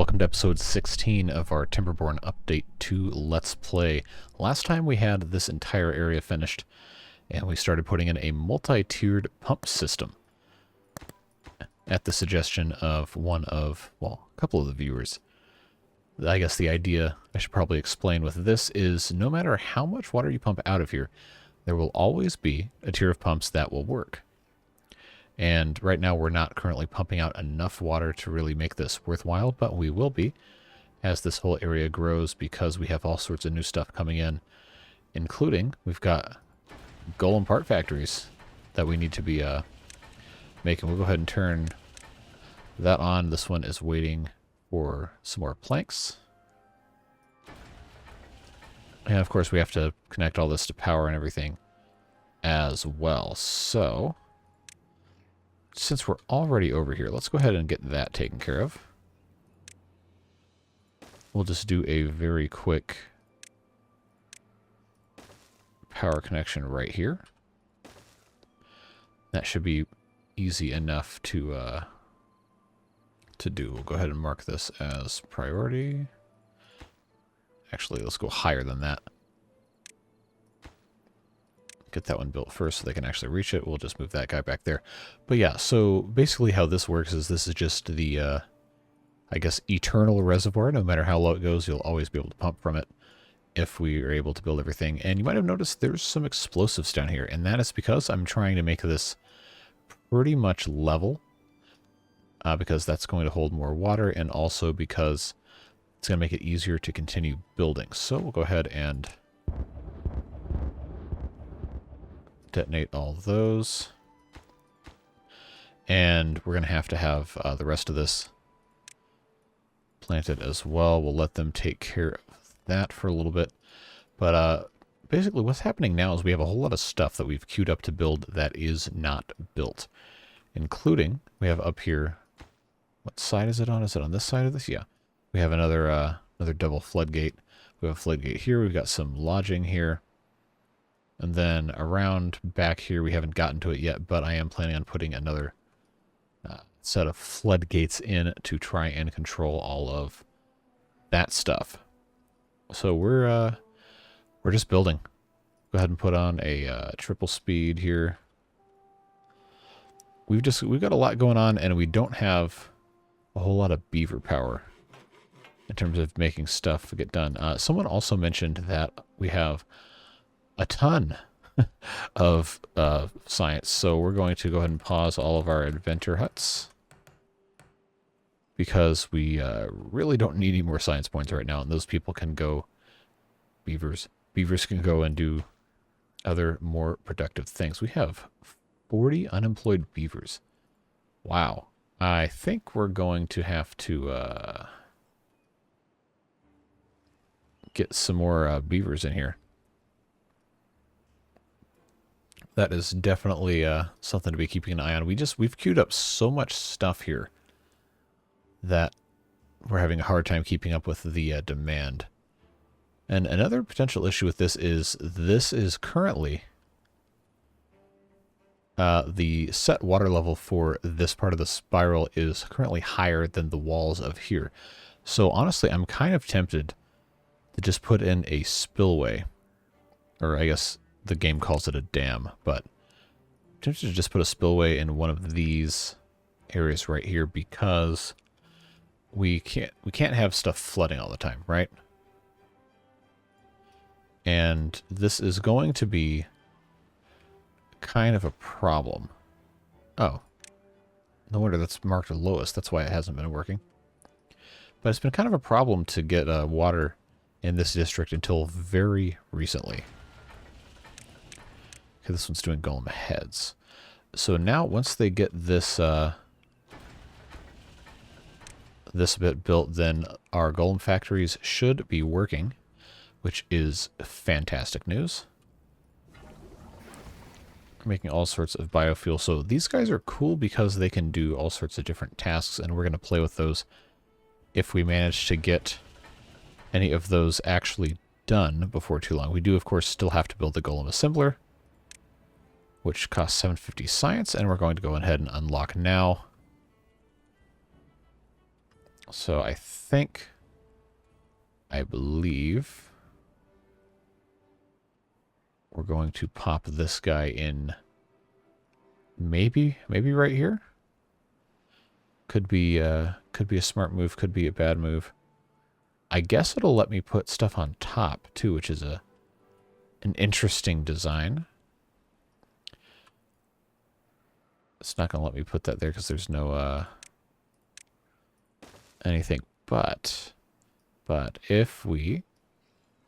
welcome to episode 16 of our Timberborn Update 2 Let's Play. Last time we had this entire area finished, and we started putting in a multi-tiered pump system at the suggestion of a couple of the viewers. I guess the idea I should probably explain with this is no matter how much water you pump out of here, there will always be a tier of pumps that will work. And right now we're not currently pumping out enough water to really make this worthwhile, but we will be as this whole area grows because we have all sorts of new stuff coming in, including we've got golem part factories that we need to be making. We'll go ahead and turn that on. This one is waiting for some more planks. And of course we have to connect all this to power and everything as well. So since we're already over here, let's go ahead and get that taken care of. We'll just do a very quick power connection right here. That should be easy enough to do. We'll go ahead and mark this as priority. Actually, let's go higher than that. Get that one built first so they can actually reach it. We'll just move that guy back there. But yeah, so basically how this works is this is just the, I guess, eternal reservoir. No matter how low it goes, you'll always be able to pump from it if we are able to build everything. And you might have noticed there's some explosives down here, and that is because I'm trying to make this pretty much level, because that's going to hold more water, and also because it's going to make it easier to continue building. So we'll go ahead and detonate all those, and we're going to have the rest of this planted as well. We'll let them take care of that for a little bit, but basically what's happening now is we have a whole lot of stuff that we've queued up to build that is not built, including we have up here, what side is it on? Is it on this side of this? Yeah, we have another double floodgate. We have a floodgate here. We've got some lodging here. And then around back here, we haven't gotten to it yet, but I am planning on putting another set of floodgates in to try and control all of that stuff. So we're just building. Go ahead and put on a triple speed here. We've got a lot going on, and we don't have a whole lot of beaver power in terms of making stuff get done. Someone also mentioned that we have a ton of science, so we're going to go ahead and pause all of our inventor huts because we really don't need any more science points right now, and those people can go, beavers can go and do other more productive things. We have 40 unemployed beavers. Wow. I think we're going to have to get some more beavers in here. That is definitely something to be keeping an eye on. We've queued up so much stuff here that we're having a hard time keeping up with the demand. And another potential issue with this is currently the set water level for this part of the spiral is currently higher than the walls of here. So honestly, I'm kind of tempted to just put in a spillway, or I guess the game calls it a dam, but I'm tempted to just put a spillway in one of these areas right here because we can't have stuff flooding all the time, right? And this is going to be kind of a problem. Oh, no wonder that's marked the lowest. That's why it hasn't been working. But it's been kind of a problem to get water in this district until very recently. Okay, this one's doing golem heads. So now once they get this this bit built, then our golem factories should be working, which is fantastic news. Making all sorts of biofuel. So these guys are cool because they can do all sorts of different tasks, and we're going to play with those if we manage to get any of those actually done before too long. We do, of course, still have to build the golem assembler, which costs 750 science, and we're going to go ahead and unlock now. So I believe we're going to pop this guy in maybe right here. Could be a smart move, could be a bad move. I guess it'll let me put stuff on top too, which is an interesting design. It's not going to let me put that there because there's no anything. But if we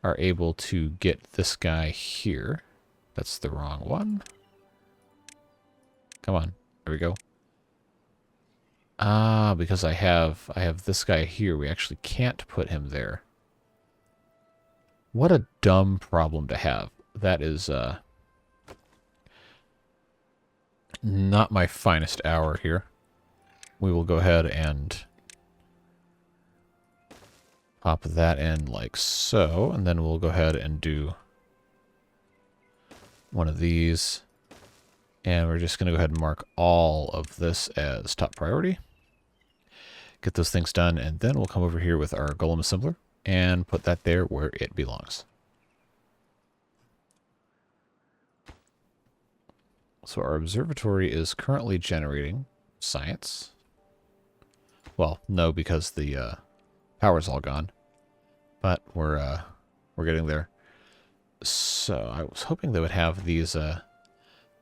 are able to get this guy here, that's the wrong one. Come on, there we go. Ah, because I have this guy here. We actually can't put him there. What a dumb problem to have. That is not my finest hour here. We will go ahead and pop that in like so, and then we'll go ahead and do one of these. And we're just going to go ahead and mark all of this as top priority. Get those things done, and then we'll come over here with our golem assembler and put that there where it belongs. So our observatory is currently generating science. Well, no, because the power's all gone. But we're getting there. So I was hoping they would have these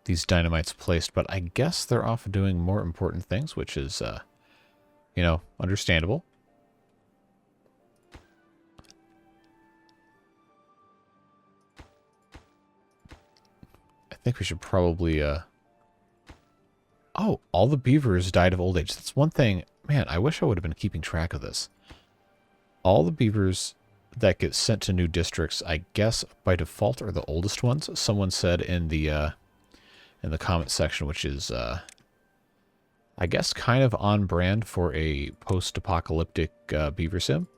dynamites placed, but I guess they're off doing more important things, which is you know, understandable. I think we should probably oh, all the beavers died of old age. That's one thing. Man, I wish I would have been keeping track of this. All the beavers that get sent to new districts, I guess by default are the oldest ones. Someone said in the comment section, which is I guess kind of on brand for a post-apocalyptic beaver sim.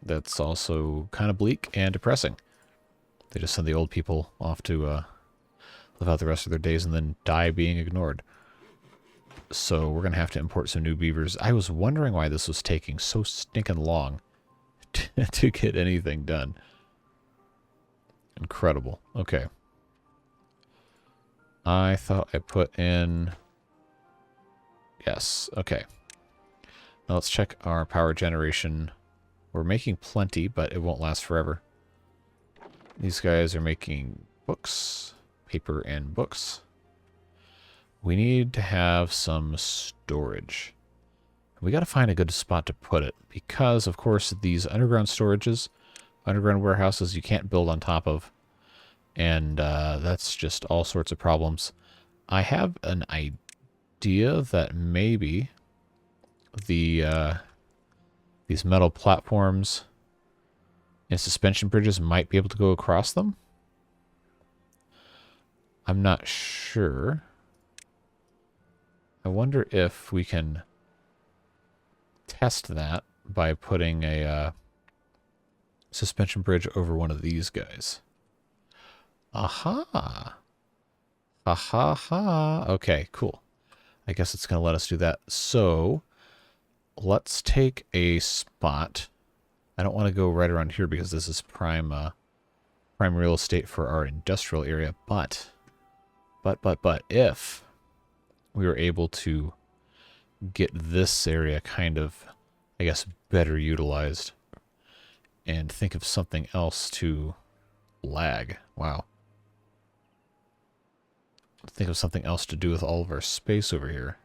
That's also kind of bleak and depressing. They just send the old people off to live out the rest of their days and then die being ignored. So we're going to have to import some new beavers. I was wondering why this was taking so stinking long to get anything done. Incredible. Okay. I thought I put in... Yes, okay. Now let's check our power generation. We're making plenty, but it won't last forever. These guys are making books, paper and books. We need to have some storage. We got to find a good spot to put it because, of course, these underground storages, underground warehouses, you can't build on top of. And that's just all sorts of problems. I have an idea that maybe the these metal platforms and suspension bridges might be able to go across them. I'm not sure. I wonder if we can test that by putting a suspension bridge over one of these guys. Aha! Ha ha ha! Okay, cool. I guess it's going to let us do that. So, let's take a spot. I don't want to go right around here because this is prime real estate for our industrial area. But if we were able to get this area kind of, I guess, better utilized and think of something else to lag. Wow. Think of something else to do with all of our space over here.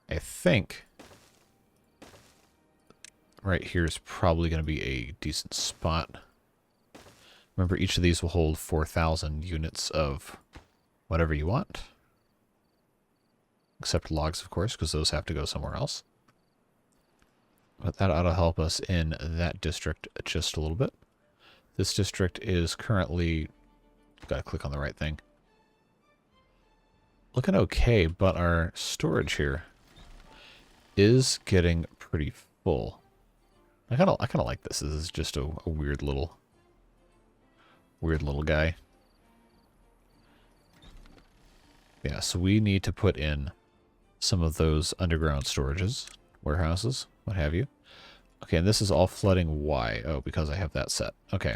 I think right here is probably going to be a decent spot. Remember, each of these will hold 4,000 units of whatever you want. Except logs, of course, because those have to go somewhere else. But that ought to help us in that district just a little bit. This district is currently... Got to click on the right thing. Looking okay, but our storage here is getting pretty full. I kind of like this. This is just a weird little guy. Yeah, so we need to put in some of those underground storages, warehouses, what have you. Okay, and this is all flooding. Why? Oh, because I have that set. Okay.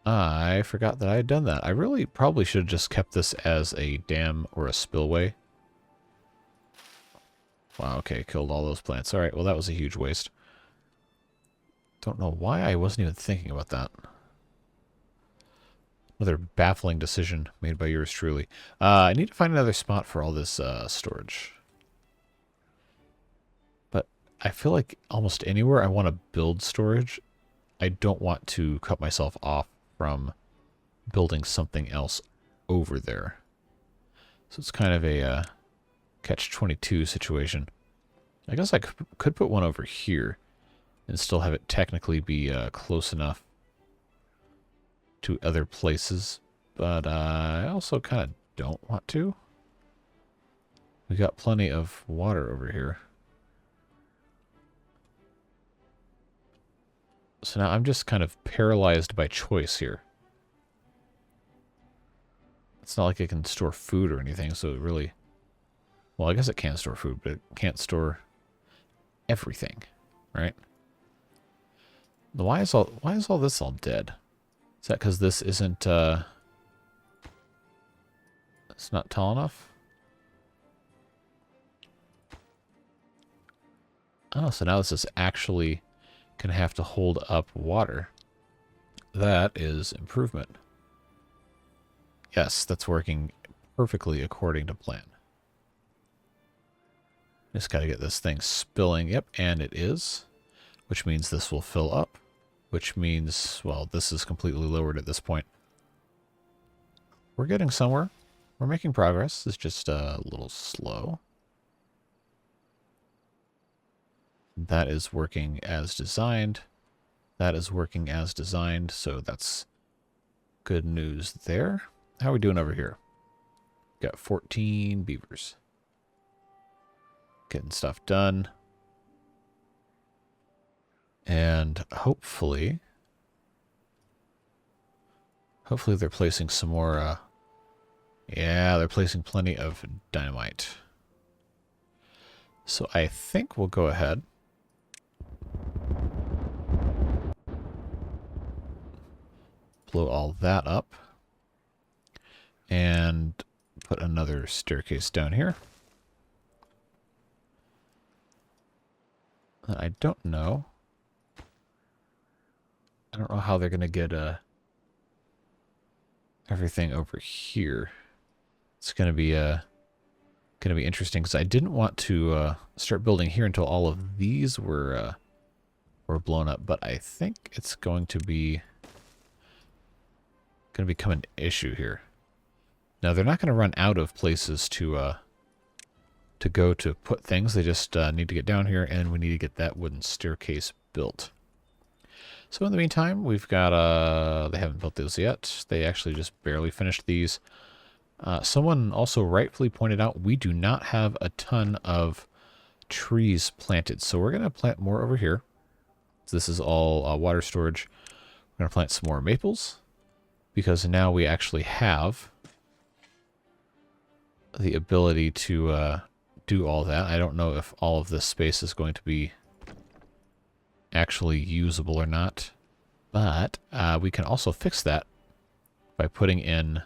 I forgot that I had done that. I really probably should have just kept this as a dam or a spillway. Wow, okay, killed all those plants. Alright, well that was a huge waste. Don't know why I wasn't even thinking about that. Another baffling decision made by yours truly. I need to find another spot for all this storage. But I feel like almost anywhere I want to build storage, I don't want to cut myself off from building something else over there. So it's kind of a catch-22 situation. I guess I could put one over here and still have it technically be close enough to other places, but I also kind of don't want to. We got plenty of water over here. So now I'm just kind of paralyzed by choice here. It's not like it can store food or anything, so it really... Well, I guess it can store food, but it can't store everything, right? Why is all this all dead? Is that because this isn't, it's not tall enough? Oh, so now this is actually going to have to hold up water. That is improvement. Yes, that's working perfectly according to plan. Just got to get this thing spilling. Yep, and it is. Which means this will fill up. Which means, well, this is completely lowered at this point. We're getting somewhere. We're making progress. It's just a little slow. That is working as designed. That is working as designed, so that's good news there. How are we doing over here? Got 14 beavers. Getting stuff done. And hopefully they're placing some more, yeah, they're placing plenty of dynamite. So I think we'll go ahead. Blow all that up. And put another staircase down here. I don't know. I don't know how they're going to get everything over here. It's going to be interesting because I didn't want to start building here until all of these were blown up, but I think it's going to become an issue here. Now they're not going to run out of places to go to put things. They just need to get down here, and we need to get that wooden staircase built. So in the meantime, we've got, they haven't built those yet. They actually just barely finished these. Someone also rightfully pointed out we do not have a ton of trees planted. So we're going to plant more over here. This is all water storage. We're going to plant some more maples because now we actually have the ability to do all that. I don't know if all of this space is going to be actually usable or not, but we can also fix that by putting in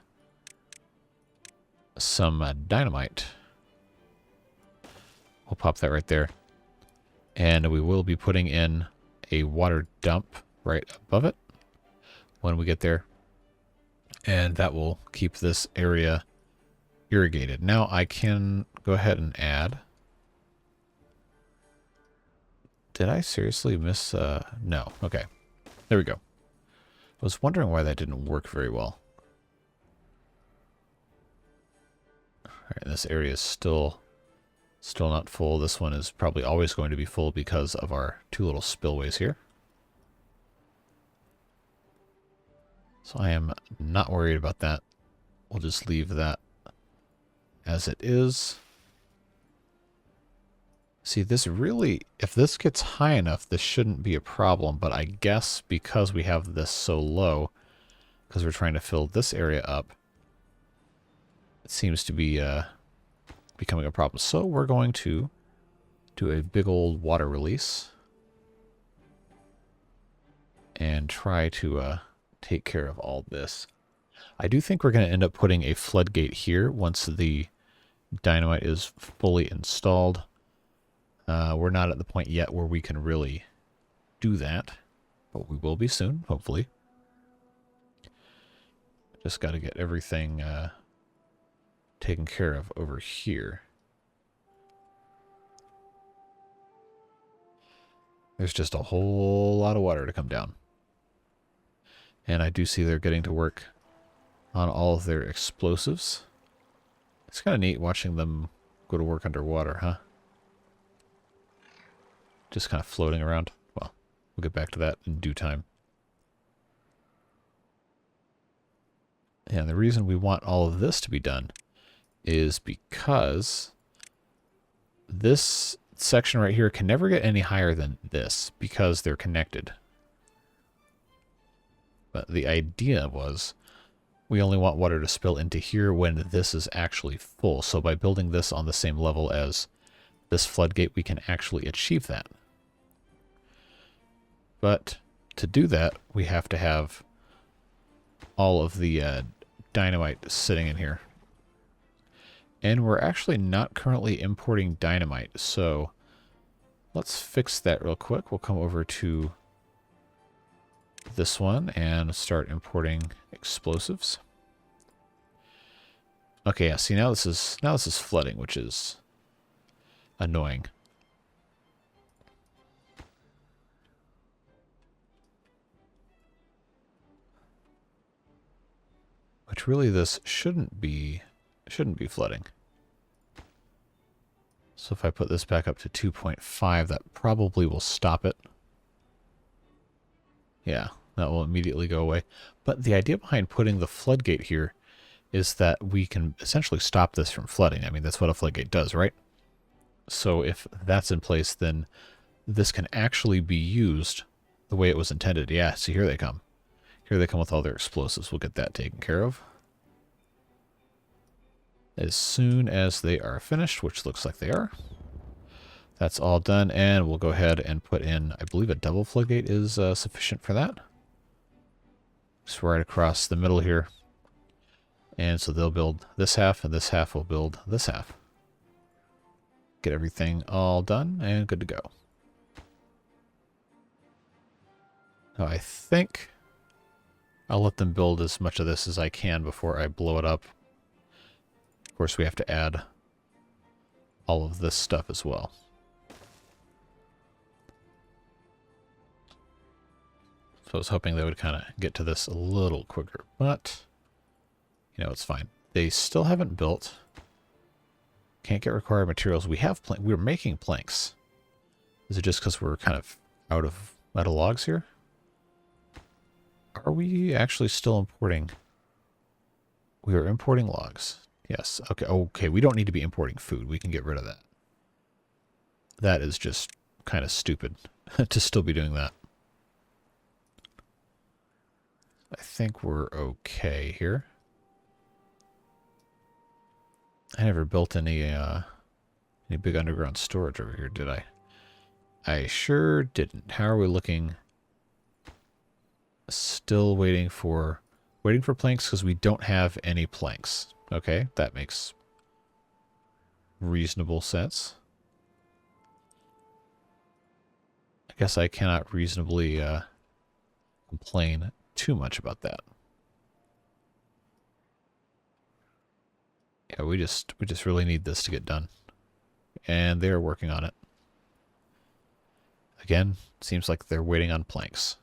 some dynamite. We'll pop that right there, and we will be putting in a water dump right above it when we get there, and that will keep this area irrigated. Now I can go ahead and add. Did I seriously miss? No. Okay. There we go. I was wondering why that didn't work very well. Alright, this area is still not full. This one is probably always going to be full because of our two little spillways here. So I am not worried about that. We'll just leave that as it is. See, this really, if this gets high enough, this shouldn't be a problem, but I guess because we have this so low, because we're trying to fill this area up, it seems to be becoming a problem. So we're going to do a big old water release and try to take care of all this. I do think we're going to end up putting a floodgate here once the dynamite is fully installed. We're not at the point yet where we can really do that, but we will be soon, hopefully. Just got to get everything taken care of over here. There's just a whole lot of water to come down. And I do see they're getting to work on all of their explosives. It's kind of neat watching them go to work underwater, huh? Just kind of floating around. Well, we'll get back to that in due time. And the reason we want all of this to be done is because this section right here can never get any higher than this because they're connected. But the idea was we only want water to spill into here when this is actually full. So by building this on the same level as this floodgate, we can actually achieve that. But to do that, we have to have all of the dynamite sitting in here. And we're actually not currently importing dynamite, so let's fix that real quick. We'll come over to this one and start importing explosives. Okay, yeah, see now this is flooding, which is annoying. Which really this shouldn't be flooding. So if I put this back up to 2.5, that probably will stop it. Yeah, that will immediately go away. But the idea behind putting the floodgate here is that we can essentially stop this from flooding. I mean, that's what a floodgate does, right? So if that's in place, then this can actually be used the way it was intended. Yeah, see, here they come. Here they come with all their explosives. We'll get that taken care of as soon as they are finished, which looks like they are. That's all done, and we'll go ahead and put in, I believe a double floodgate is sufficient for that. Just right across the middle here. And so they'll build this half, and this half will build this half. Get everything all done and good to go. Now I think I'll let them build as much of this as I can before I blow it up. Of course, we have to add all of this stuff as well. So I was hoping they would kind of get to this a little quicker, but you know, it's fine. They still haven't built. Can't get required materials. We have we're making planks. Is it just because we're kind of out of logs here? Are we actually still importing? We are importing logs. Yes. Okay. Okay. We don't need to be importing food. We can get rid of that. That is just kind of stupid to still be doing that. I think we're okay here. I never built any big underground storage over here, did I? I sure didn't. How are we looking? Still waiting for planks because we don't have any planks. Okay, that makes reasonable sense. I guess I cannot reasonably complain too much about that. Yeah, we just really need this to get done. And they're working on it. Again, seems like they're waiting on planks.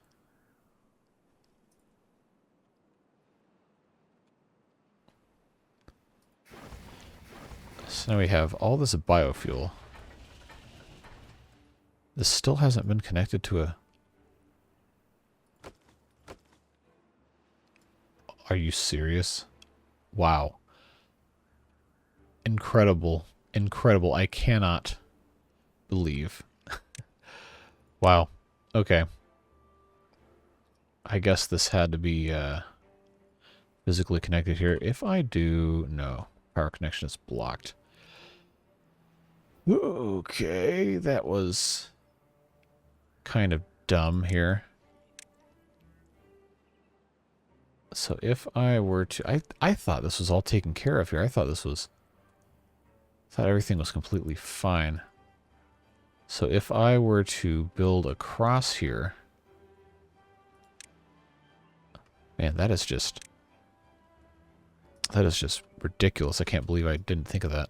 So now we have all this biofuel. This still hasn't been connected to a... Are you serious? Wow. Incredible. Incredible. I cannot believe. Wow. Okay. I guess this had to be physically connected here. If I do... No. Power connection is blocked. Okay, that was kind of dumb here. So if I were to... I thought this was all taken care of here. I thought everything was completely fine. So if I were to build across here... Man, that is just ridiculous. I can't believe I didn't think of that.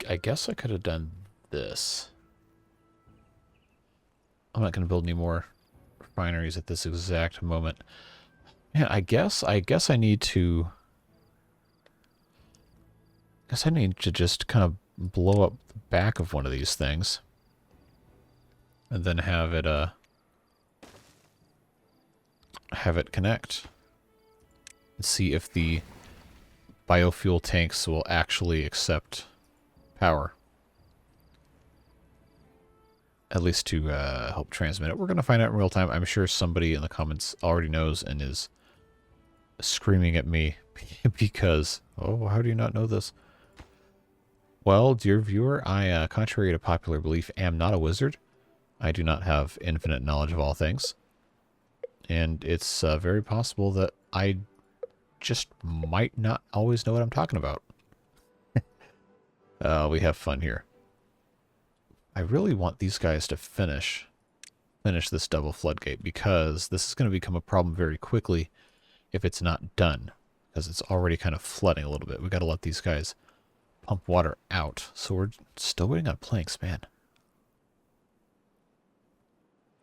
I guess I could have done this. I'm not going to build any more refineries at this exact moment. Man, I guess I need to... just kind of blow up the back of one of these things. And then have it connect. And see if the biofuel tanks will actually accept power. At least to help transmit it. We're going to find out in real time. I'm sure somebody in the comments already knows and is screaming at me because, oh, how do you not know this? Well, dear viewer, I, contrary to popular belief, am not a wizard. I do not have infinite knowledge of all things. And it's very possible that I just might not always know what I'm talking about. We have fun here. I really want these guys to finish this double floodgate, because this is going to become a problem very quickly if it's not done, because it's already kind of flooding a little bit. We've got to let these guys pump water out. So we're still waiting on planks, man.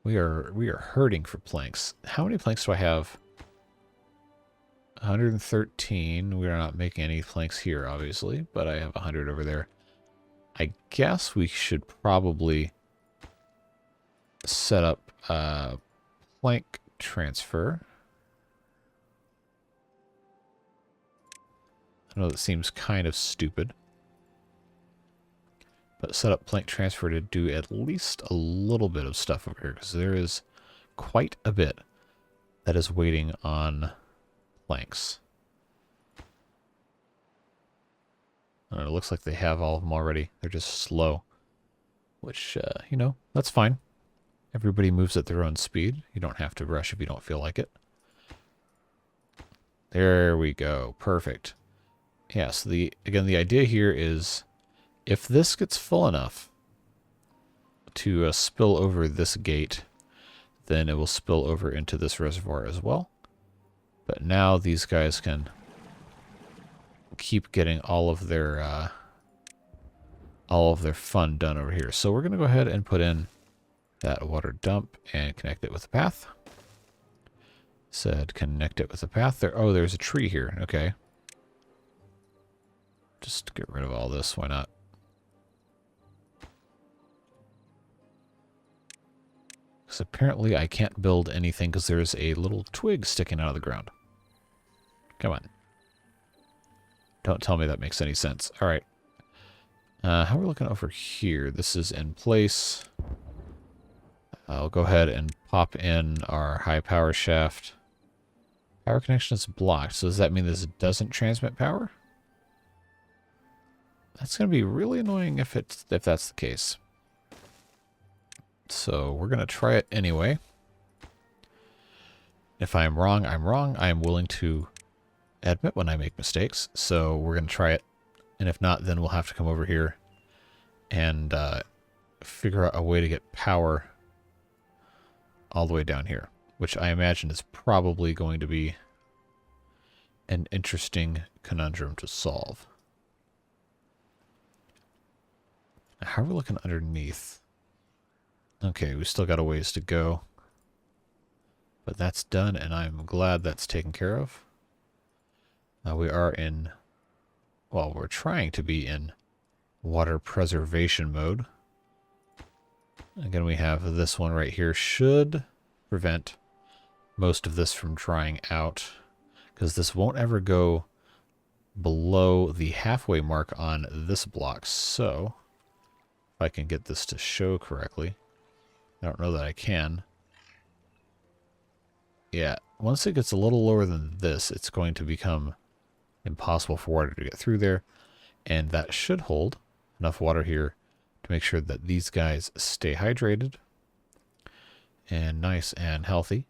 We are hurting for planks. How many planks do I have? 113. We are not making any planks here, obviously, but I have 100 over there. I guess we should probably set up plank transfer. I know that seems kind of stupid, but set up plank transfer to do at least a little bit of stuff over here, because there is quite a bit that is waiting on planks. It looks like they have all of them already. They're just slow, which, you know, that's fine. Everybody moves at their own speed. You don't have to rush if you don't feel like it. There we go. Perfect. Yeah, so again, the idea here is if this gets full enough to spill over this gate, then it will spill over into this reservoir as well. But now these guys can keep getting all of their fun done over here. So we're going to go ahead and put in that water dump and connect it with the path. Said connect it with the path. Oh, there's a tree here. Okay. Just get rid of all this. Why not? Because apparently I can't build anything because there's a little twig sticking out of the ground. Come on. Don't tell me that makes any sense. All right. How are we looking over here? This is in place. I'll go ahead and pop in our high power shaft. Power connection is blocked. So does that mean this doesn't transmit power? That's going to be really annoying if that's the case. So we're going to try it anyway. If I'm wrong, I'm wrong. I am willing to admit when I make mistakes. So we're going to try it. And if not, then we'll have to come over here and figure out a way to get power all the way down here, which I imagine is probably going to be an interesting conundrum to solve. How are we looking underneath? Okay, we still got a ways to go. But that's done, and I'm glad that's taken care of. We are in... Well, we're trying to be in water preservation mode. Again, we have this one right here. Should prevent most of this from drying out, because this won't ever go below the halfway mark on this block. So, if I can get this to show correctly. I don't know that I can. Yeah, once it gets a little lower than this, it's going to become impossible for water to get through there. And that should hold enough water here to make sure that these guys stay hydrated and nice and healthy.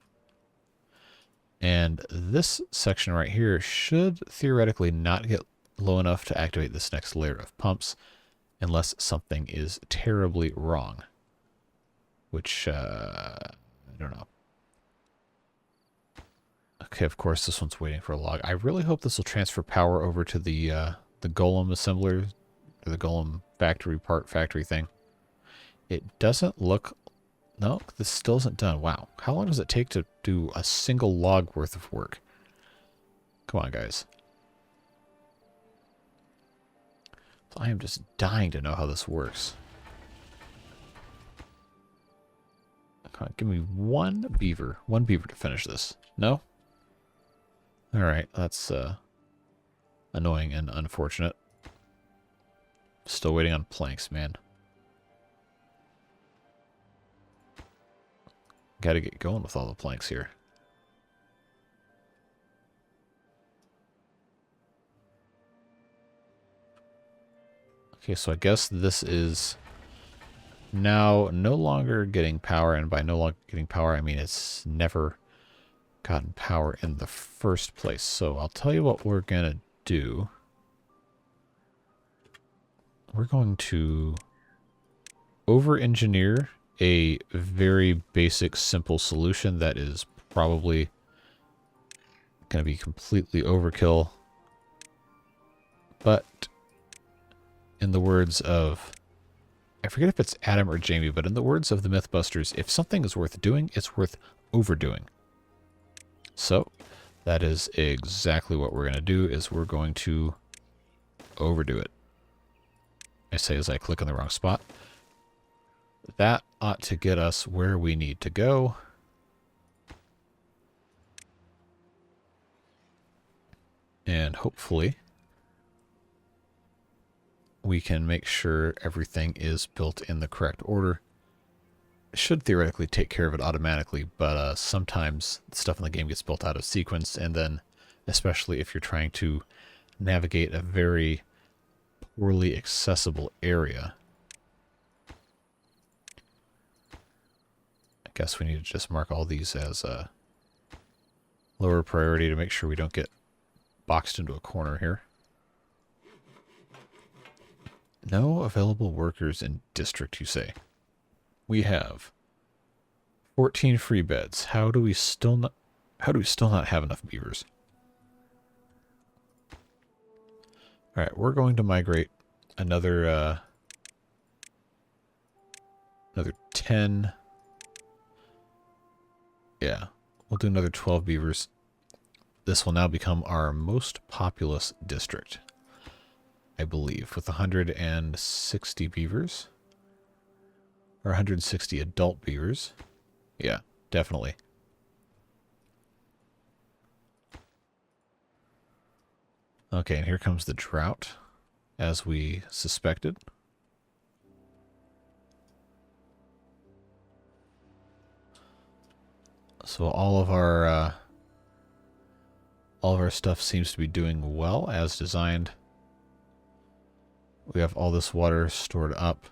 And this section right here should theoretically not get low enough to activate this next layer of pumps unless something is terribly wrong. Which, I don't know. Okay, of course, this one's waiting for a log. I really hope this will transfer power over to the golem assembler, or the golem factory thing. It doesn't look... No, this still isn't done. Wow. How long does it take to do a single log worth of work? Come on, guys. I am just dying to know how this works. Come on, give me one beaver. One beaver to finish this. No? Alright, that's annoying and unfortunate. Still waiting on planks, man. Gotta get going with all the planks here. Okay, so I guess this is now no longer getting power, and by no longer getting power, I mean it's never gotten power in the first place. So I'll tell you what we're gonna do. We're going to over-engineer a very basic, simple solution that is probably going to be completely overkill. But in the words of, I forget if it's Adam or Jamie, but in the words of the Mythbusters, if something is worth doing, it's worth overdoing. So that is exactly what we're going to do, is we're going to overdo it. I say as I click on the wrong spot. That ought to get us where we need to go. And hopefully we can make sure everything is built in the correct order. It should theoretically take care of it automatically, but sometimes stuff in the game gets built out of sequence, and then especially if you're trying to navigate a very poorly accessible area, I guess we need to just mark all these as a lower priority to make sure we don't get boxed into a corner here. No available workers in district, you say? We have 14 free beds. How do we still not have enough beavers? All right, we're going to migrate another 10. Yeah, we'll do another 12 beavers. This will now become our most populous district, I believe, with 160 beavers. Or 160 adult beavers. Yeah, definitely. Okay, and here comes the drought, as we suspected. So all of our stuff seems to be doing well as designed. We have all this water stored up.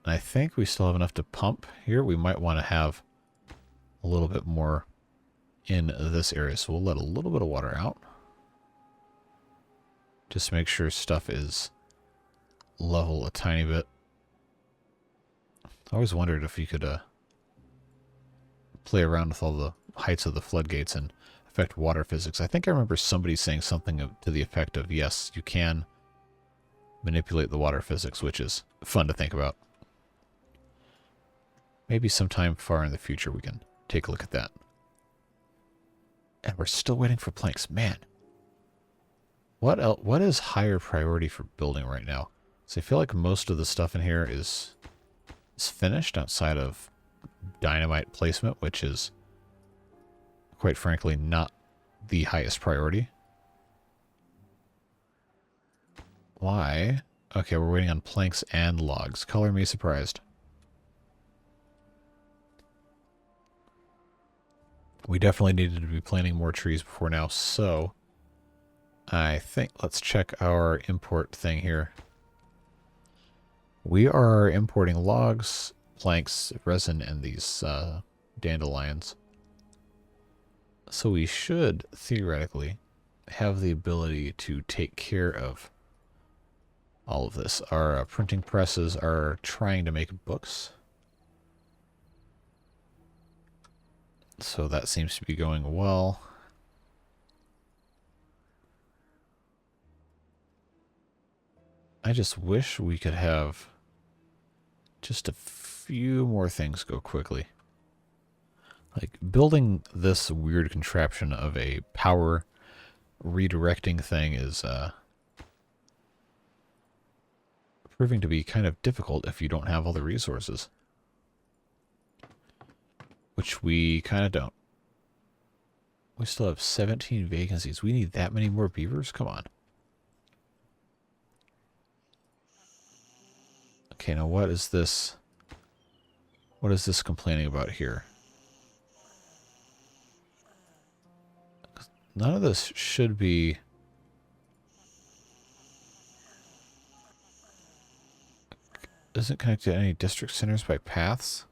And I think we still have enough to pump here. We might want to have a little bit more in this area. So we'll let a little bit of water out. Just to make sure stuff is level a tiny bit. I always wondered if you could play around with all the heights of the floodgates and affect water physics. I think I remember somebody saying something to the effect of, yes, you can manipulate the water physics, which is fun to think about. Maybe sometime far in the future we can take a look at that. And we're still waiting for planks. Man, what else? What is higher priority for building right now? So I feel like most of the stuff in here is finished outside of dynamite placement, which is quite frankly not the highest priority. Why? Okay, we're waiting on planks and logs. Color me surprised. We definitely needed to be planting more trees before now, so I think let's check our import thing here. We are importing logs, planks, resin, and these dandelions. So we should, theoretically, have the ability to take care of all of this. Our printing presses are trying to make books. So that seems to be going well. I just wish we could have just a few more things go quickly. Like building this weird contraption of a power redirecting thing is proving to be kind of difficult if you don't have all the resources. Which we kind of don't. We still have 17 vacancies. We need that many more beavers? Come on. Okay, now what is this? What is this complaining about here? None of this should be... Isn't connected to any district centers by paths?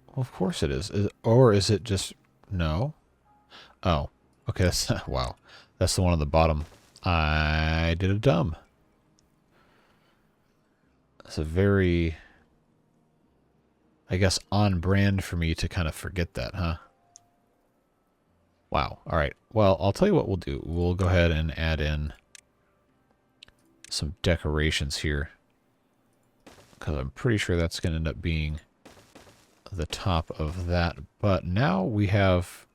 Well, of course it is. Or is it just... No? Oh. Okay, that's... Wow. That's the one on the bottom. I did a dumb. That's a very... I guess on brand for me to kind of forget that, huh? Wow. All right. Well, I'll tell you what we'll do. We'll go ahead and add in some decorations here, because I'm pretty sure that's going to end up being the top of that. But now we have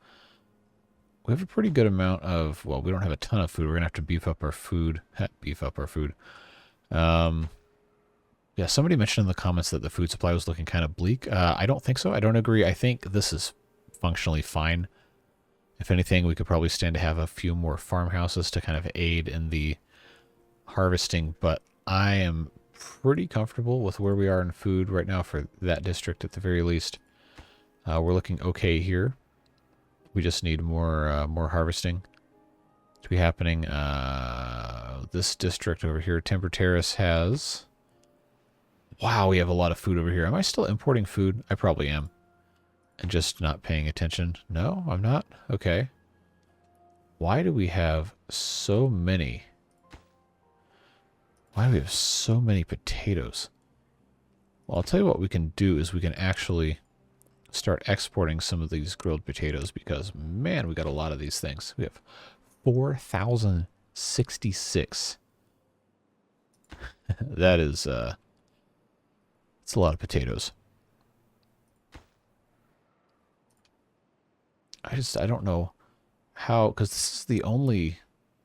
a pretty good amount of, well, we don't have a ton of food. We're going to have to beef up our food. Beef up our food. Yeah, somebody mentioned in the comments that the food supply was looking kind of bleak. I don't think so. I don't agree. I think this is functionally fine. If anything, we could probably stand to have a few more farmhouses to kind of aid in the harvesting, but I am pretty comfortable with where we are in food right now for that district at the very least. We're looking okay here. We just need more harvesting to be happening. This district over here, Timber Terrace, has... Wow, we have a lot of food over here. Am I still importing food? I probably am. And just not paying attention. No, I'm not? Okay. Why do we have so many? Why do we have so many potatoes? Well, I'll tell you what we can do is we can actually start exporting some of these grilled potatoes because, man, we got a lot of these things. We have 4,066. That is, it's a lot of potatoes. I don't know how, because this is the only,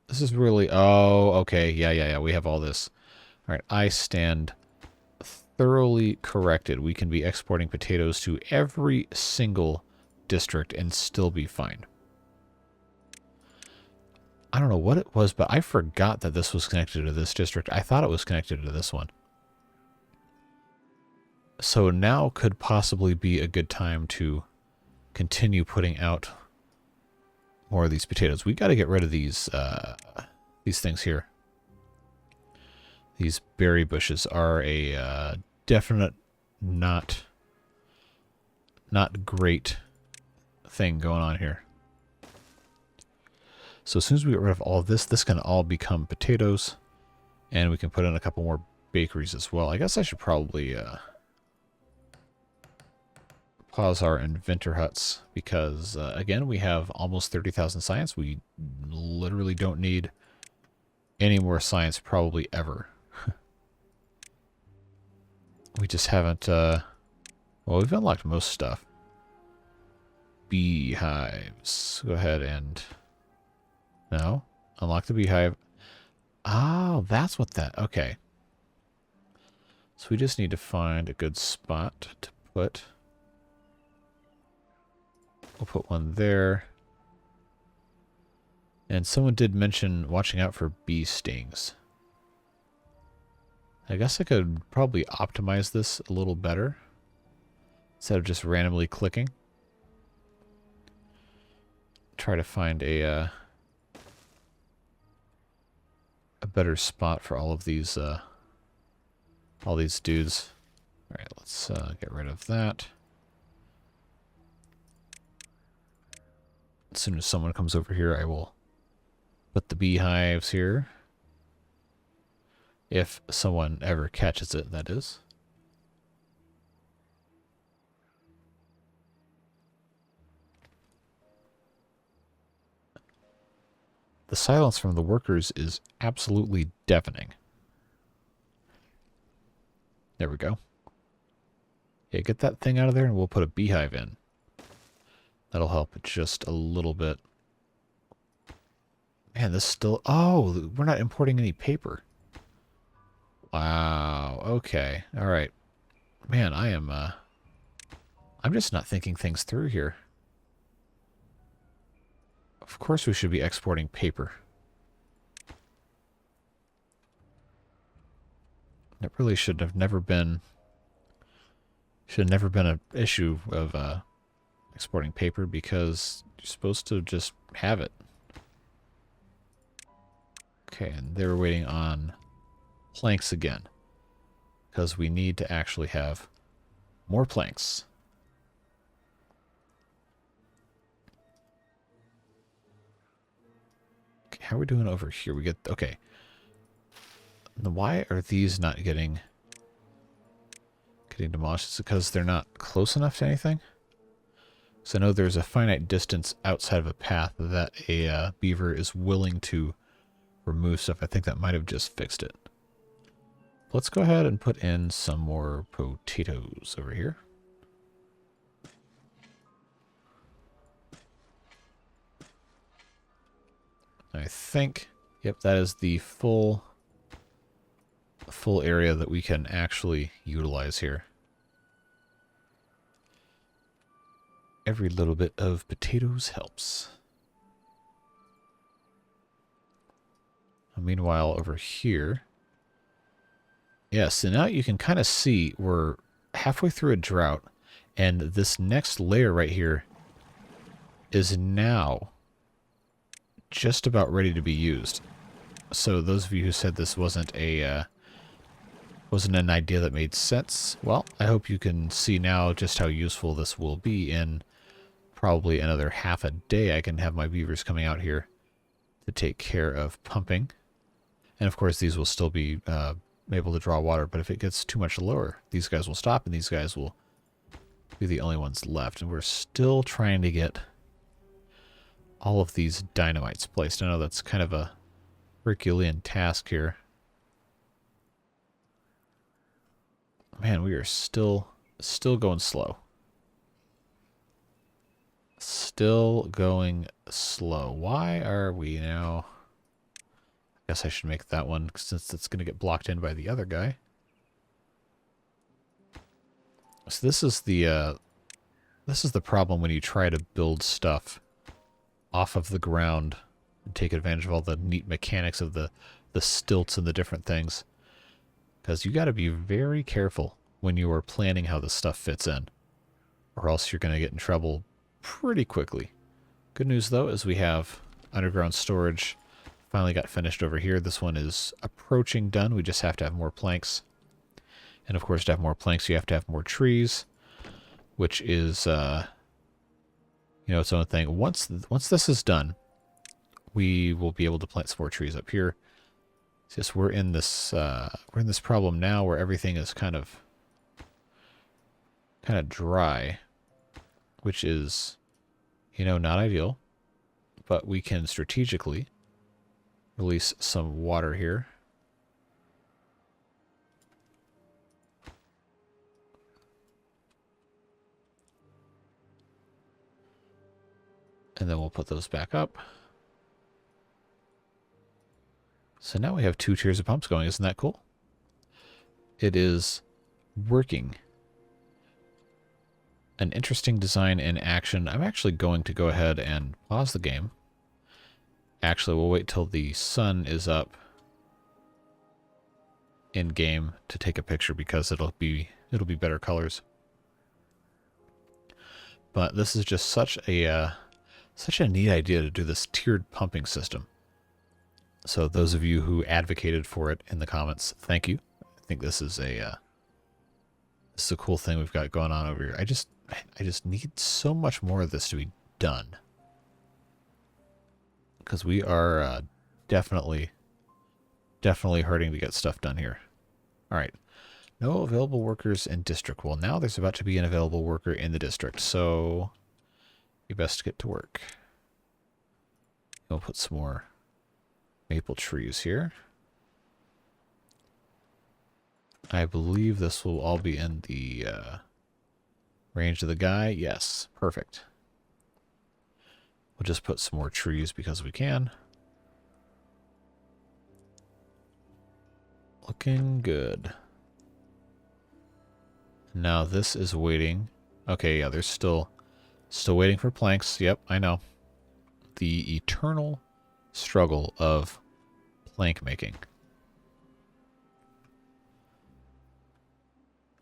this is really, oh, okay, yeah, we have all this. All right, I stand thoroughly corrected. We can be exporting potatoes to every single district and still be fine. I don't know what it was, but I forgot that this was connected to this district. I thought it was connected to this one. So now could possibly be a good time to continue putting out more of these potatoes. We got to get rid of these things here. These berry bushes are a definite not great thing going on here. So as soon as we get rid of all of this, this can all become potatoes, and we can put in a couple more bakeries as well. I guess I should probably pause our inventor huts because, again, we have almost 30,000 science. We literally don't need any more science probably ever. We just haven't, well, we've unlocked most stuff. Beehives. Go ahead and, no, unlock the beehive. Oh, that's what that, okay. So we just need to find a good spot to put. We'll put one there. And someone did mention watching out for bee stings. I guess I could probably optimize this a little better instead of just randomly clicking. try to find a better spot for all these dudes. All right, let's get rid of that. As soon as someone comes over here, I will put the beehives here. If someone ever catches it, that is. The silence from the workers is absolutely deafening. There we go. Yeah, get that thing out of there and we'll put a beehive in. That'll help just a little bit. Man, this still... Oh, we're not importing any paper. Wow, okay. Alright. Man, I'm just not thinking things through here. Of course we should be exporting paper. It really should have never been... Should have never been an issue of exporting paper because you're supposed to just have it. Okay, and they're waiting on planks again because we need to actually have more planks. Okay, how are we doing over here? We get... Okay. Why are these not getting demolished? Is it because they're not close enough to anything? So I know there's a finite distance outside of a path that a beaver is willing to remove stuff. I think that might have just fixed it. Let's go ahead and put in some more potatoes over here. I think, yep, that is the full area that we can actually utilize here. Every little bit of potatoes helps. Meanwhile, over here... Yeah, so now you can kind of see we're halfway through a drought, and this next layer right here is now just about ready to be used. So those of you who said this wasn't an idea that made sense, well, I hope you can see now just how useful this will be. In probably another half a day, I can have my beavers coming out here to take care of pumping. And of course, these will still be able to draw water, but if it gets too much lower, these guys will stop and these guys will be the only ones left. And we're still trying to get all of these dynamites placed. I know that's kind of a Herculean task here. Man, we are still going slow. Still going slow. Why are we now... I guess I should make that one since it's going to get blocked in by the other guy. So this is the problem when you try to build stuff off of the ground and take advantage of all the neat mechanics of the stilts and the different things. Because you got to be very careful when you are planning how this stuff fits in, or else you're going to get in trouble pretty quickly. Good news though is we have underground storage. Finally got finished over here. This one is approaching done. We just have to have more planks. And of course, to have more planks, you have to have more trees, which is, its own thing. Once this is done, we will be able to plant some more trees up here. It's just we're in this problem now where everything is kind of dry, which is, not ideal. But we can strategically release some water here. And then we'll put those back up. So now we have 2 tiers of pumps going. Isn't that cool? It is working. An interesting design in action. I'm actually going to go ahead and pause the game. Actually, we'll wait till the sun is up in game to take a picture because it'll be better colors. But this is just such a Such a neat idea to do this tiered pumping system. So those of you who advocated for it in the comments, thank you. I think this is a cool thing we've got going on over here. I just need so much more of this to be done. Because we are definitely hurting to get stuff done here. All right. No available workers in district. Well, now there's about to be an available worker in the district, so you best get to work. We'll put some more maple trees here. I believe this will all be in the range of the guy. Yes, perfect. We'll just put some more trees because we can. Looking good. Now this is waiting. Okay, yeah, there's still waiting for planks. Yep, I know. The eternal struggle of plank making.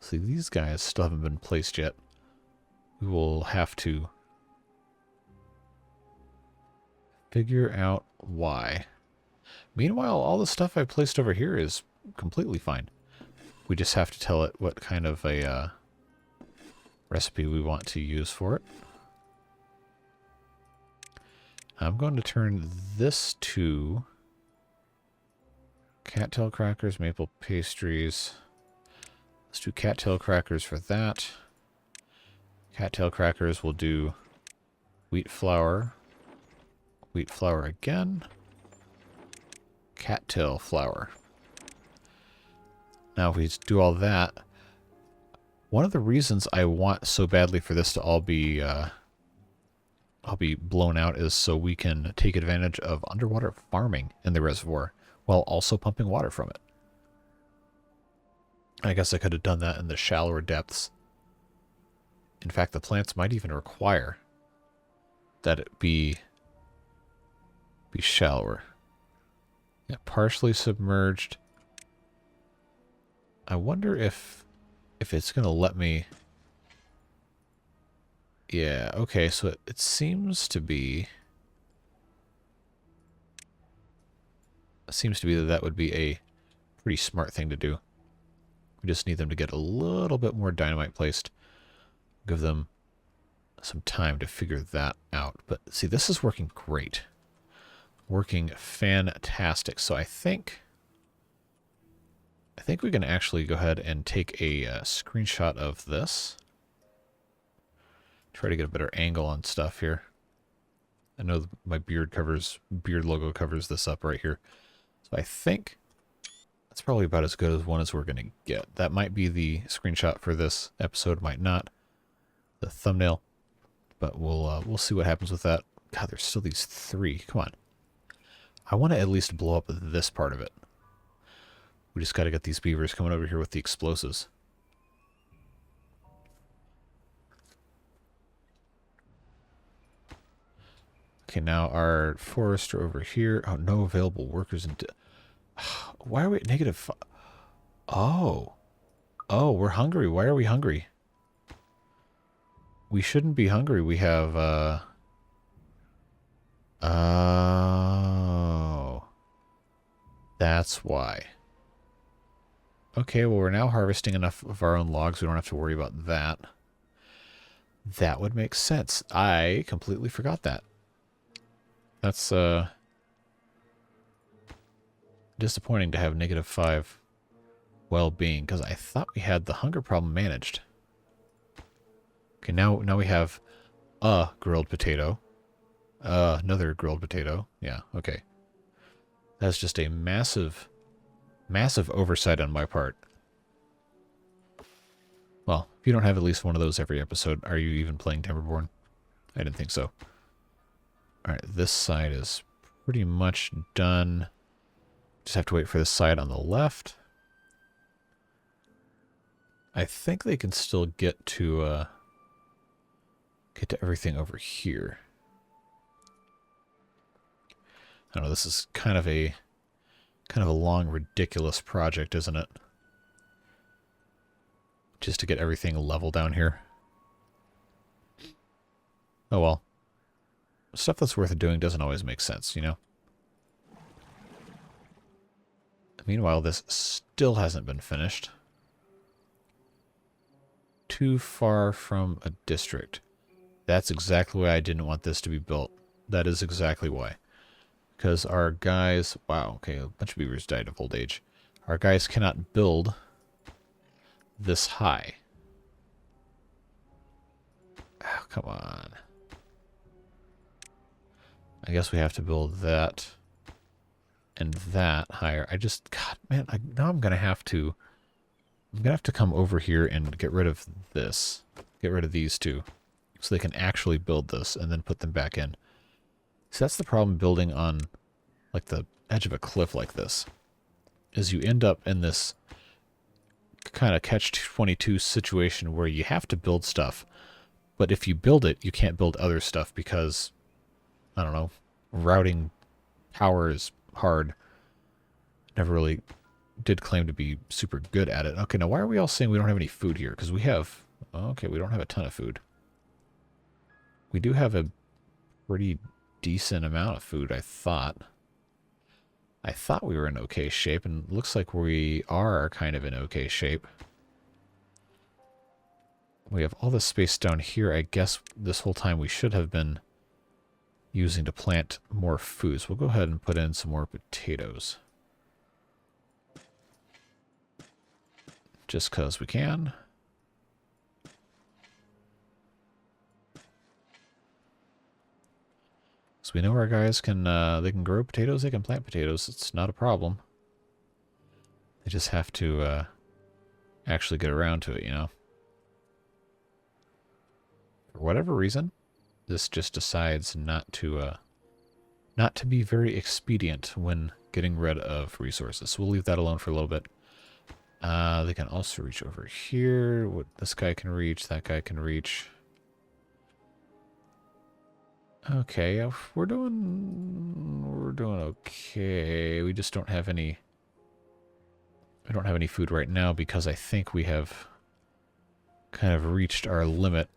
See, these guys still haven't been placed yet. We will have to figure out why. Meanwhile, all the stuff I placed over here is completely fine. We just have to tell it what kind of a recipe we want to use for it. I'm going to turn this to cattail crackers, maple pastries. Let's do cattail crackers for that. Cattail crackers will do wheat flour again, cattail flour. Now if we do all that, one of the reasons I want so badly for this to all be blown out is so we can take advantage of underwater farming in the reservoir while also pumping water from it. I guess I could have done that in the shallower depths. In fact, the plants might even require that it be shallower. Yeah, partially submerged. I wonder if it's going to let me... Yeah, okay, so it seems to be... that would be a pretty smart thing to do. We just need them to get a little bit more dynamite placed. Give them some time to figure that out. But see, this is working great. Working fantastic. So I think we can actually go ahead and take a screenshot of this. Try to get a better angle on stuff here. I know my beard logo covers this up right here. So I think that's probably about as good as one as we're going to get. That might be the screenshot for this episode, might not. The thumbnail. But we'll see what happens with that. God, there's still these three. Come on. I want to at least blow up this part of it. We just got to get these beavers coming over here with the explosives. Okay, now our forester over here. Oh, no available workers. Why are we at -5? Oh. Oh, we're hungry. Why are we hungry? We shouldn't be hungry. We have, Oh. That's why. Okay, well, we're now harvesting enough of our own logs. We don't have to worry about that. That would make sense. I completely forgot that. That's, disappointing to have -5 well-being, because I thought we had the hunger problem managed. Okay, now we have a grilled potato. Another grilled potato. Yeah, okay. That's just a massive oversight on my part. Well, if you don't have at least one of those every episode, are you even playing Timberborn? I didn't think so. Alright, this side is pretty much done. Just have to wait for this side on the left. I think they can still get to everything over here. I don't know, this is kind of a long, ridiculous project, isn't it? Just to get everything level down here. Oh well. stuff that's worth doing doesn't always make sense, you know? Meanwhile, this still hasn't been finished. Too far from a district. That's exactly why I didn't want this to be built. That is exactly why. Because our guys... Wow, okay, a bunch of beavers died of old age. Our guys cannot build this high. Oh, come on. I guess we have to build that and that higher. I just... God, man, now I'm going to have to... I'm going to have to come over here and get rid of this. Get rid of these two. So they can actually build this and then put them back in. So that's the problem building on like the edge of a cliff like this. Is you end up in this kind of catch-22 situation where you have to build stuff. But if you build it, you can't build other stuff because, I don't know, routing power is hard. Never really did claim to be super good at it. Okay, now why are we all saying we don't have any food here? Because we have... Okay, we don't have a ton of food. We do have a pretty decent amount of food, I thought. I thought we were in okay shape, and it looks like we are kind of in okay shape. We have all this space down here. I guess this whole time we should have been using to plant more food. So we'll go ahead and put in some more potatoes. Just because we can. So we know our guys can, they can grow potatoes, they can plant potatoes. It's not a problem. They just have to actually get around to it, you know. For whatever reason, this just decides not to be very expedient when getting rid of resources. So we'll leave that alone for a little bit. They can also reach over here. What this guy can reach, that guy can reach. Okay, we're doing okay. We just don't have any. We don't have any food right now because I think we have kind of reached our limit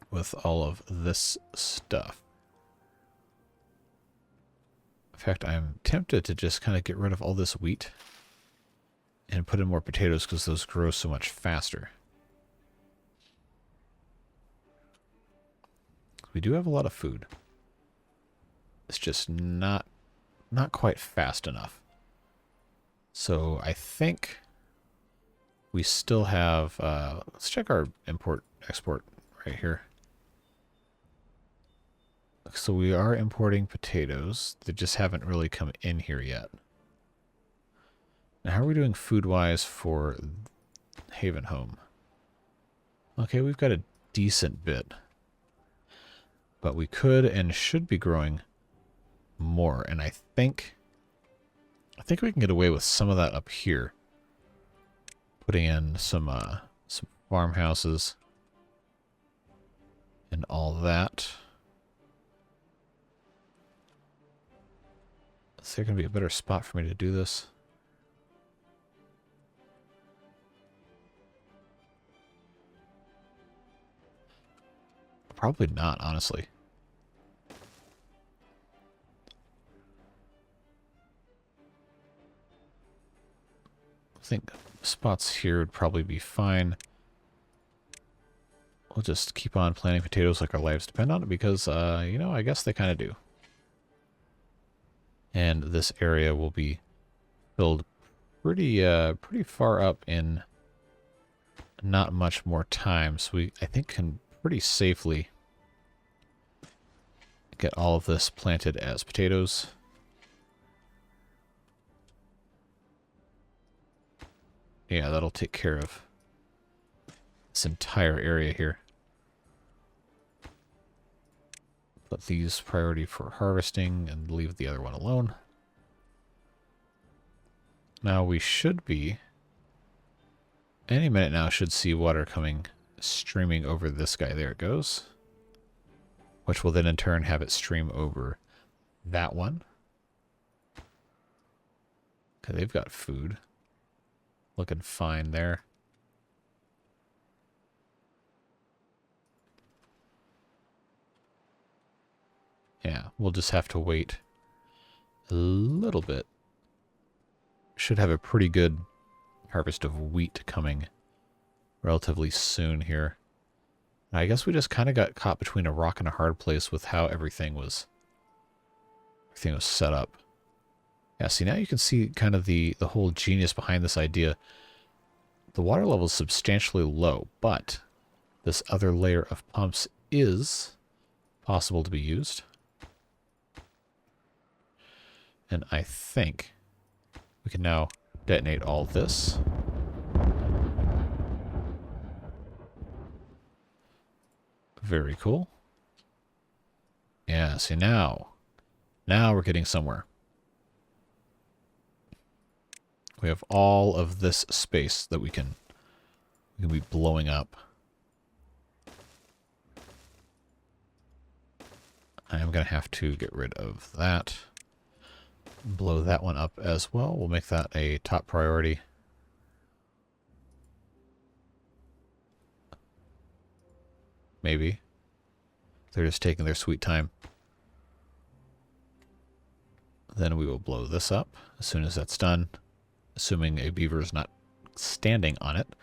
with all of this stuff. In fact, I'm tempted to just kind of get rid of all this wheat and put in more potatoes because those grow so much faster. We do have a lot of food. It's just not quite fast enough. So I think we still have, let's check our import-export right here. So we are importing potatoes. They just haven't really come in here yet. Now, how are we doing food-wise for Haven Home? Okay, we've got a decent bit. But we could and should be growing more. And I think we can get away with some of that up here. Putting in some farmhouses and all that. Is there going to be a better spot for me to do this? Probably not, honestly. I think spots here would probably be fine. We'll just keep on planting potatoes like our lives depend on it because, you know, I guess they kind of do. And this area will be filled pretty far up in not much more time. So we, I think, can pretty safely get all of this planted as potatoes. Yeah, that'll take care of this entire area here. Put these priority for harvesting and leave the other one alone. Now we should be, any minute now, should see water coming, streaming over this guy. There it goes. Which will then in turn have it stream over that one. Okay, they've got food. Looking fine there. Yeah, we'll just have to wait a little bit. Should have a pretty good harvest of wheat coming relatively soon here. I guess we just kind of got caught between a rock and a hard place with how everything was set up. Yeah, see, now you can see kind of the whole genius behind this idea. The water level is substantially low, but this other layer of pumps is possible to be used. And I think we can now detonate all this. Very cool. Yeah, see now we're getting somewhere. We have all of this space that we can be blowing up. I am going to have to get rid of that. Blow that one up as well. We'll make that a top priority. Maybe. They're just taking their sweet time. Then we will blow this up as soon as that's done, assuming a beaver is not standing on it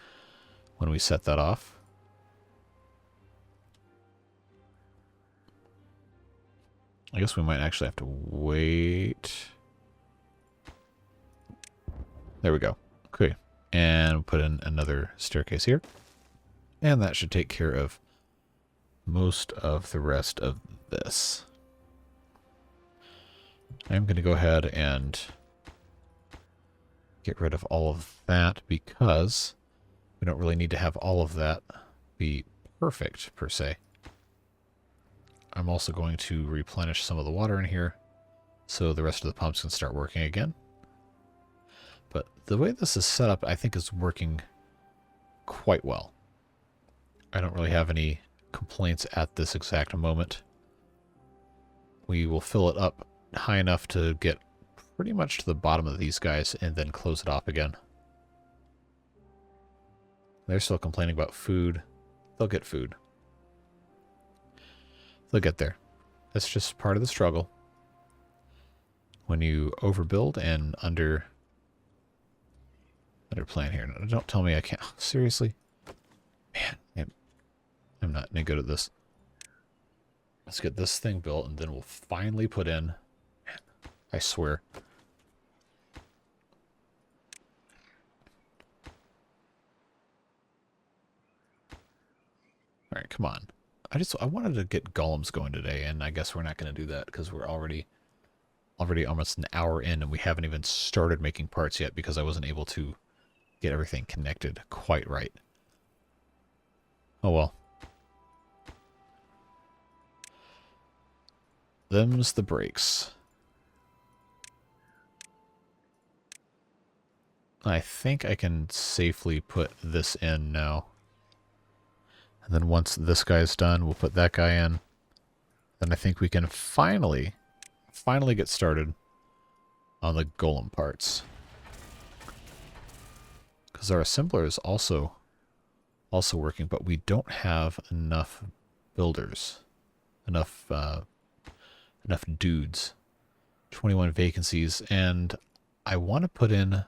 when we set that off. I guess we might actually have to wait. There we go. Okay. And we'll put in another staircase here. And that should take care of most of the rest of this. I'm going to go ahead and get rid of all of that because we don't really need to have all of that be perfect, per se. I'm also going to replenish some of the water in here so the rest of the pumps can start working again. But the way this is set up, I think, is working quite well. I don't really have any complaints at this exact moment. We will fill it up high enough to get pretty much to the bottom of these guys and then close it off again. They're still complaining about food. They'll get food. They'll get there. That's just part of the struggle. When you overbuild and under plan here. Don't tell me I can't. Seriously? Man, I'm not any good at this. Let's get this thing built and then we'll finally put in. I swear. Alright, come on. I wanted to get golems going today, and I guess we're not going to do that because we're already almost an hour in and we haven't even started making parts yet because I wasn't able to get everything connected quite right. Oh well. Them's the breaks. I think I can safely put this in now. And then once this guy's done, we'll put that guy in. Then I think we can finally get started on the golem parts. Because our assembler is also working, but we don't have enough builders. Enough dudes. 21 vacancies, and I want to put in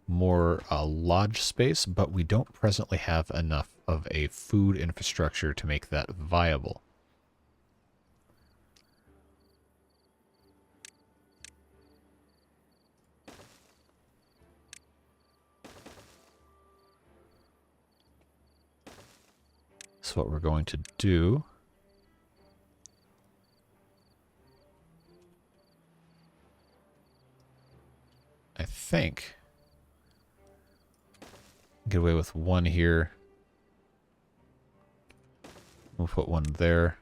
more lodge space, but we don't presently have enough of a food infrastructure to make that viable. So what we're going to do, I think, get away with one here. We'll put one there.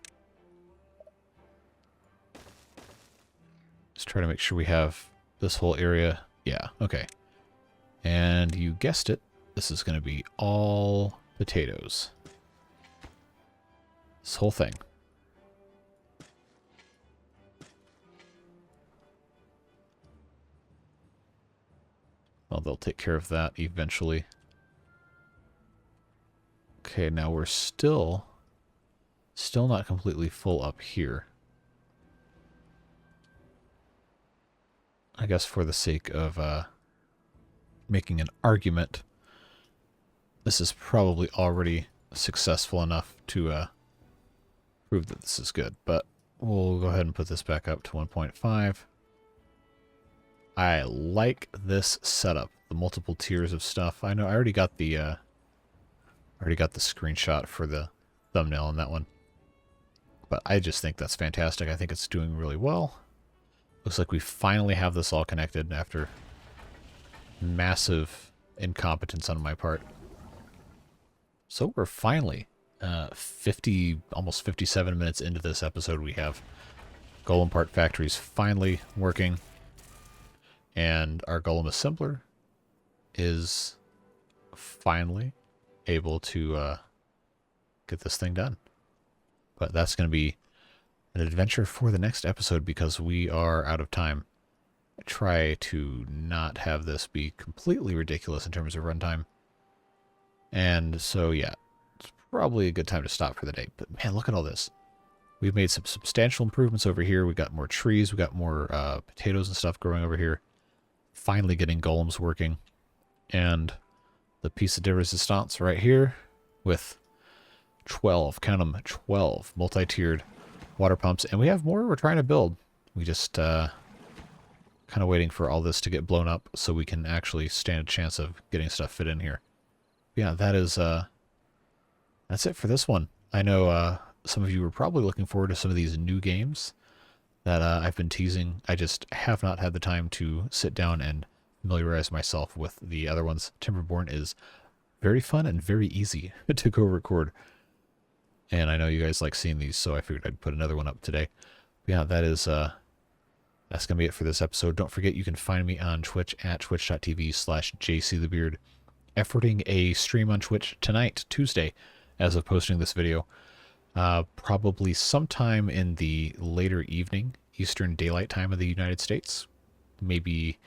Just try to make sure we have this whole area. Yeah, okay. And you guessed it, this is going to be all potatoes. This whole thing. Well, they'll take care of that eventually. Okay, now we're still not completely full up here. I guess for the sake of making an argument, this is probably already successful enough to prove that this is good. But we'll go ahead and put this back up to 1.5. I like this setup, the multiple tiers of stuff. I know I already got the screenshot for the thumbnail on that one. But I just think that's fantastic. I think it's doing really well. Looks like we finally have this all connected after massive incompetence on my part. So we're finally 50, almost 57 minutes into this episode. We have Golem Part Factories finally working. And our Golem Assembler is finally able to get this thing done. But that's going to be an adventure for the next episode because we are out of time. I try to not have this be completely ridiculous in terms of runtime. And so, yeah, it's probably a good time to stop for the day. But man, look at all this. We've made some substantial improvements over here. We got more trees. We got more potatoes and stuff growing over here. Finally getting golems working. And the piece de resistance right here with 12, count them, 12 multi-tiered water pumps. And we have more we're trying to build. We just kind of waiting for all this to get blown up so we can actually stand a chance of getting stuff fit in here. Yeah, that is that's it for this one. I know some of you were probably looking forward to some of these new games that I've been teasing. I just have not had the time to sit down and familiarize myself with the other ones. Timberborn is very fun and very easy to go record. And I know you guys like seeing these, so I figured I'd put another one up today. But yeah, that is that's going to be it for this episode. Don't forget you can find me on Twitch at twitch.tv/jcthebeard. Efforting a stream on Twitch tonight, Tuesday, as of posting this video. Probably sometime in the later evening, Eastern Daylight Time of the United States. Maybe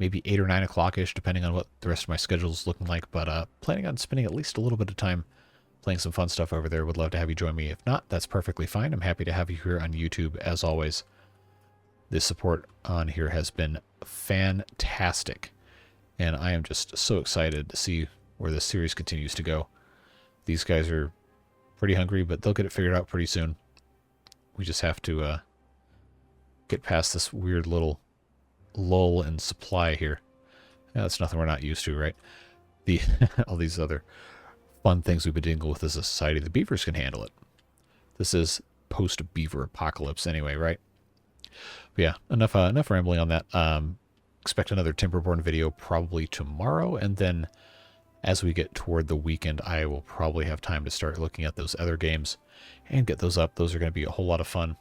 8 or 9 o'clock-ish, depending on what the rest of my schedule is looking like. But planning on spending at least a little bit of time playing some fun stuff over there. Would love to have you join me. If not, that's perfectly fine. I'm happy to have you here on YouTube, as always. The support on here has been fantastic. And I am just so excited to see where this series continues to go. These guys are pretty hungry, but they'll get it figured out pretty soon. We just have to get past this weird little lull in supply here. Yeah, that's nothing we're not used to, right? All these other fun things we've been dealing with as a society. The beavers can handle it. This is post-beaver apocalypse anyway, right? But yeah, enough rambling on that. Expect another Timberborn video probably tomorrow, and then as we get toward the weekend, I will probably have time to start looking at those other games and get those up. Those are going to be a whole lot of fun.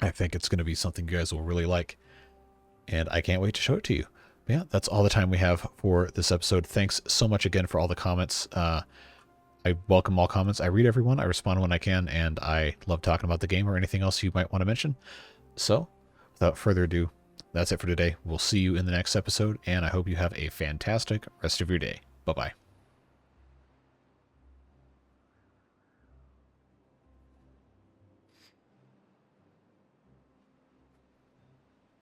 I think it's going to be something you guys will really like, and I can't wait to show it to you. But yeah, that's all the time we have for this episode. Thanks so much again for all the comments. I welcome all comments. I read everyone. I respond when I can, and I love talking about the game or anything else you might want to mention. So, without further ado, that's it for today. We'll see you in the next episode, and I hope you have a fantastic rest of your day. Bye-bye.